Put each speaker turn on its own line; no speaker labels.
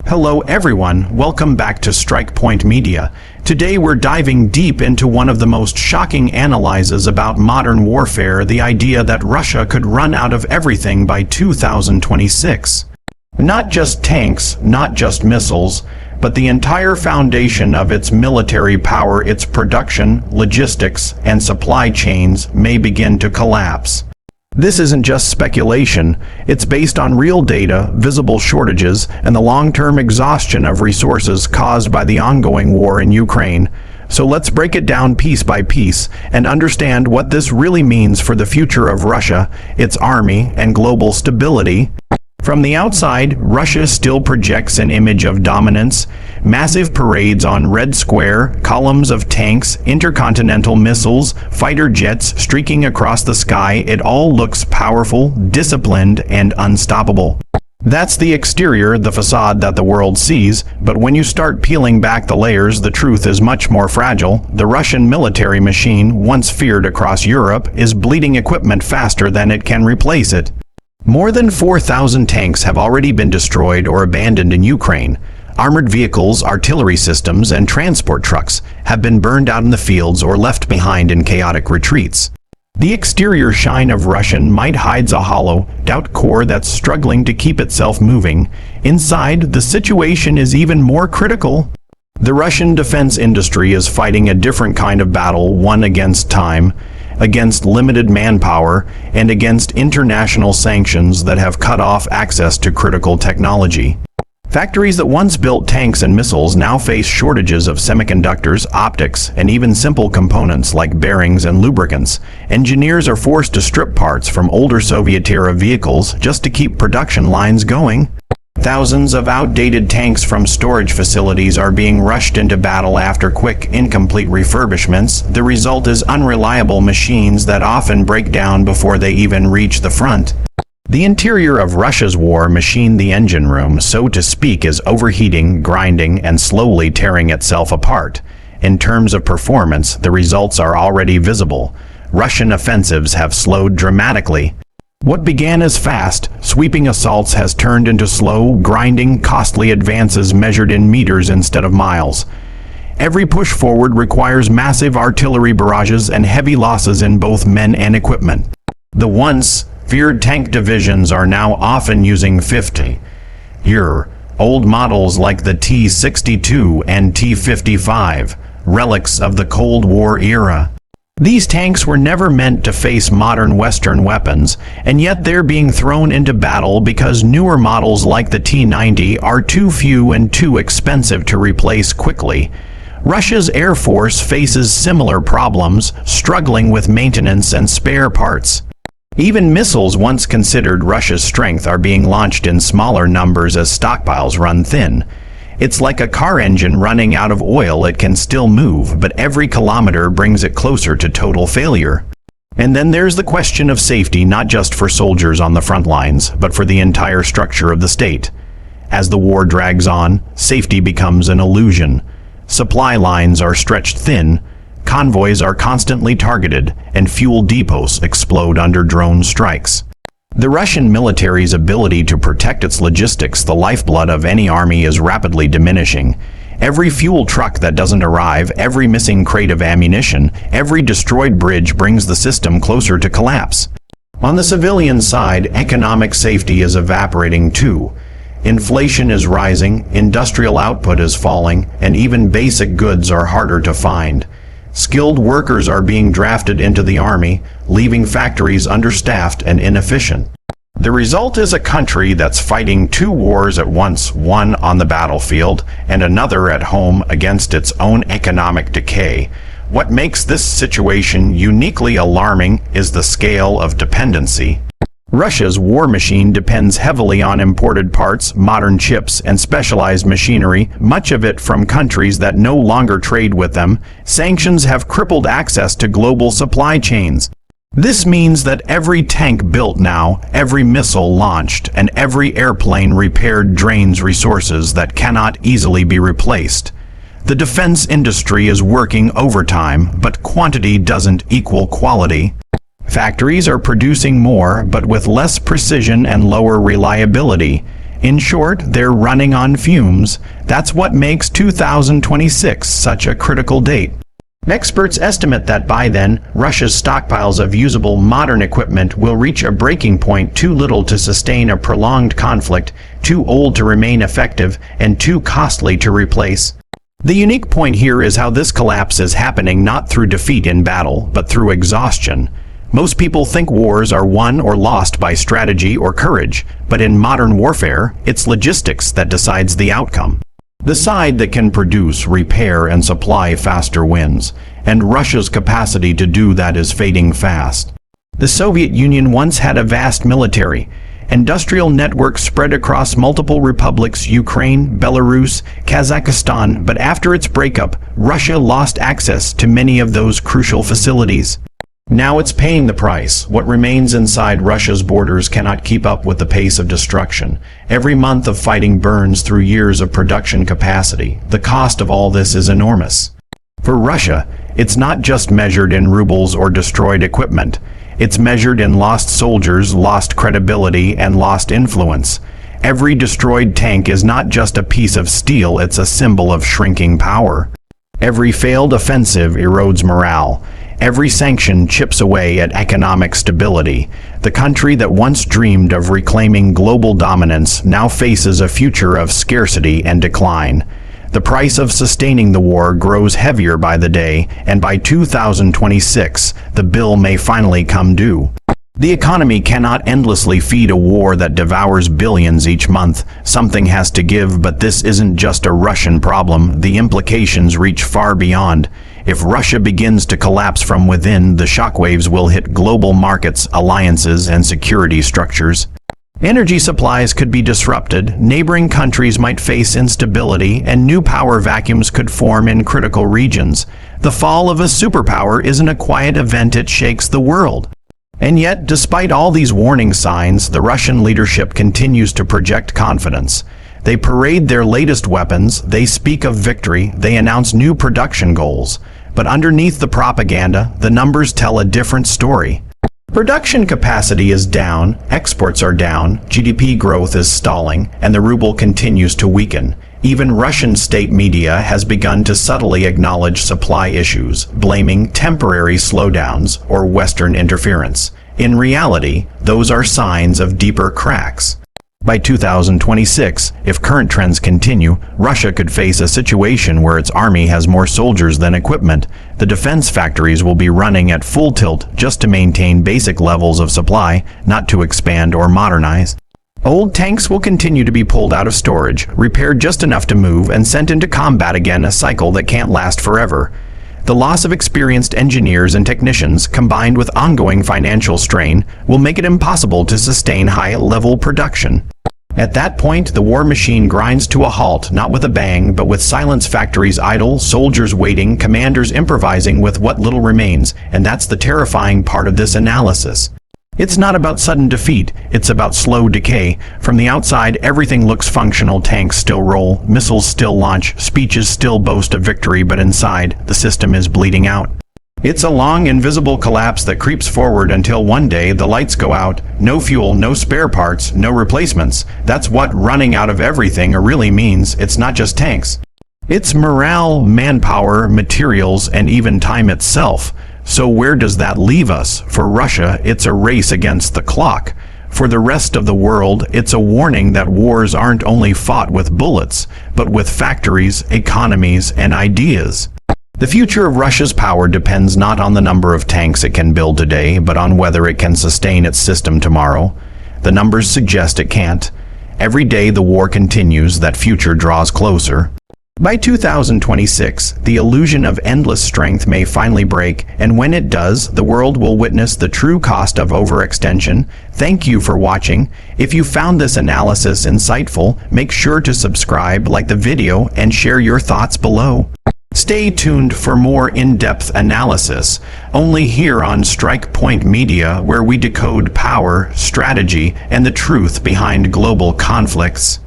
Hello everyone, welcome back to Strike Point Media. Today we're diving deep into one of the most shocking analyses about modern warfare, the idea that Russia could run out of everything by 2026. Not just tanks, not just missiles, but the entire foundation of its military power, its production, logistics, and supply chains may begin to collapse. This isn't just speculation, it's based on real data, visible shortages, and the long-term exhaustion of resources caused by the ongoing war in Ukraine. So let's break it down piece by piece and understand what this really means for the future of Russia, its army, and global stability. From the outside, Russia still projects an image of dominance. Massive parades on Red Square, columns of tanks, intercontinental missiles, fighter jets streaking across the sky. It all looks powerful, disciplined, and unstoppable. That's the exterior, the facade that the world sees, but when you start peeling back the layers, the truth is much more fragile. The Russian military machine, once feared across Europe, is bleeding equipment faster than it can replace it. More than 4,000 tanks have already been destroyed or abandoned in Ukraine. Armored vehicles, artillery systems, and transport trucks have been burned out in the fields or left behind in chaotic retreats. The exterior shine of Russian might hides a hollow, doubt core that's struggling to keep itself moving. Inside, the situation is even more critical. The Russian defense industry is fighting a different kind of battle, one against time, against limited manpower, and against international sanctions that have cut off access to critical technology. Factories that once built tanks and missiles now face shortages of semiconductors, optics, and even simple components like bearings and lubricants. Engineers are forced to strip parts from older Soviet-era vehicles just to keep production lines going. Thousands of outdated tanks from storage facilities are being rushed into battle after quick, incomplete refurbishments. The result is unreliable machines that often break down before they even reach the front. The interior of Russia's war machine, the engine room, so to speak, is overheating, grinding, and slowly tearing itself apart. In terms of performance, the results are already visible. Russian offensives have slowed dramatically. What began as fast, sweeping assaults has turned into slow, grinding, costly advances measured in meters instead of miles. Every push forward requires massive artillery barrages and heavy losses in both men and equipment. The once feared tank divisions are now often using 50-year-old models like the T-62 and T-55, relics of the Cold War era. These tanks were never meant to face modern Western weapons, and yet they're being thrown into battle because newer models like the T-90 are too few and too expensive to replace quickly. Russia's Air Force faces similar problems, struggling with maintenance and spare parts. Even missiles once considered Russia's strength are being launched in smaller numbers as stockpiles run thin. It's like a car engine running out of oil. It can still move, but every kilometer brings it closer to total failure. And then there's the question of safety, not just for soldiers on the front lines, but for the entire structure of the state. As the war drags on, safety becomes an illusion. Supply lines are stretched thin, convoys are constantly targeted, and fuel depots explode under drone strikes. The Russian military's ability to protect its logistics, the lifeblood of any army, is rapidly diminishing. Every fuel truck that doesn't arrive, every missing crate of ammunition, every destroyed bridge brings the system closer to collapse. On the civilian side, economic safety is evaporating too. Inflation is rising, industrial output is falling, and even basic goods are harder to find. Skilled workers are being drafted into the army, leaving factories understaffed and inefficient. The result is a country that's fighting two wars at once, one on the battlefield and another at home against its own economic decay. What makes this situation uniquely alarming is the scale of dependency. Russia's war machine depends heavily on imported parts, modern chips, and specialized machinery, much of it from countries that no longer trade with them. Sanctions have crippled access to global supply chains. This means that every tank built now, every missile launched, and every airplane repaired drains resources that cannot easily be replaced. The defense industry is working overtime, but quantity doesn't equal quality. Factories are producing more, but with less precision and lower reliability. In short, they're running on fumes. That's what makes 2026 such a critical date. Experts estimate that by then, Russia's stockpiles of usable modern equipment will reach a breaking point too little to sustain a prolonged conflict, too old to remain effective, and too costly to replace. The unique point here is how this collapse is happening not through defeat in battle, but through exhaustion. Most people think wars are won or lost by strategy or courage, but in modern warfare, it's logistics that decides the outcome. The side that can produce, repair, and supply faster wins, and Russia's capacity to do that is fading fast. The Soviet Union once had a vast military, industrial network spread across multiple republics, Ukraine, Belarus, Kazakhstan, but after its breakup, Russia lost access to many of those crucial facilities. Now it's paying the price. What remains inside Russia's borders cannot keep up with the pace of destruction. Every month of fighting burns through years of production capacity. The cost of all this is enormous. For Russia, it's not just measured in rubles or destroyed equipment. It's measured in lost soldiers, lost credibility, and lost influence. Every destroyed tank is not just a piece of steel, it's a symbol of shrinking power. Every failed offensive erodes morale. Every sanction chips away at economic stability. The country that once dreamed of reclaiming global dominance now faces a future of scarcity and decline. The price of sustaining the war grows heavier by the day, and by 2026, the bill may finally come due. The economy cannot endlessly feed a war that devours billions each month. Something has to give, but this isn't just a Russian problem. The implications reach far beyond. If Russia begins to collapse from within, the shockwaves will hit global markets, alliances, and security structures. Energy supplies could be disrupted, neighboring countries might face instability, and new power vacuums could form in critical regions. The fall of a superpower isn't a quiet event, it shakes the world. And yet, despite all these warning signs, the Russian leadership continues to project confidence. They parade their latest weapons, they speak of victory, they announce new production goals. But underneath the propaganda, the numbers tell a different story. Production capacity is down, exports are down, GDP growth is stalling, and the ruble continues to weaken. Even Russian state media has begun to subtly acknowledge supply issues, blaming temporary slowdowns or Western interference. In reality, those are signs of deeper cracks. By 2026, if current trends continue, Russia could face a situation where its army has more soldiers than equipment. The defense factories will be running at full tilt just to maintain basic levels of supply, not to expand or modernize. Old tanks will continue to be pulled out of storage, repaired just enough to move, and sent into combat again, a cycle that can't last forever. The loss of experienced engineers and technicians, combined with ongoing financial strain, will make it impossible to sustain high-level production. At that point, the war machine grinds to a halt, not with a bang, but with silence, factories idle, soldiers waiting, commanders improvising with what little remains, and that's the terrifying part of this analysis. It's not about sudden defeat, it's about slow decay. From the outside, everything looks functional. Tanks still roll, missiles still launch, speeches still boast of victory, but inside, the system is bleeding out. It's a long, invisible collapse that creeps forward until one day the lights go out. No fuel, no spare parts, no replacements. That's what running out of everything really means. It's not just tanks. It's morale, manpower, materials, and even time itself. So where does that leave us? For Russia, it's a race against the clock. For the rest of the world, it's a warning that wars aren't only fought with bullets, but with factories, economies, and ideas. The future of Russia's power depends not on the number of tanks it can build today, but on whether it can sustain its system tomorrow. The numbers suggest it can't. Every day the war continues, that future draws closer. By 2026, the illusion of endless strength may finally break, and when it does, the world will witness the true cost of overextension. Thank you for watching. If you found this analysis insightful, make sure to subscribe, like the video, and share your thoughts below. Stay tuned for more in-depth analysis, only here on Strike Point Media, where we decode power, strategy, and the truth behind global conflicts.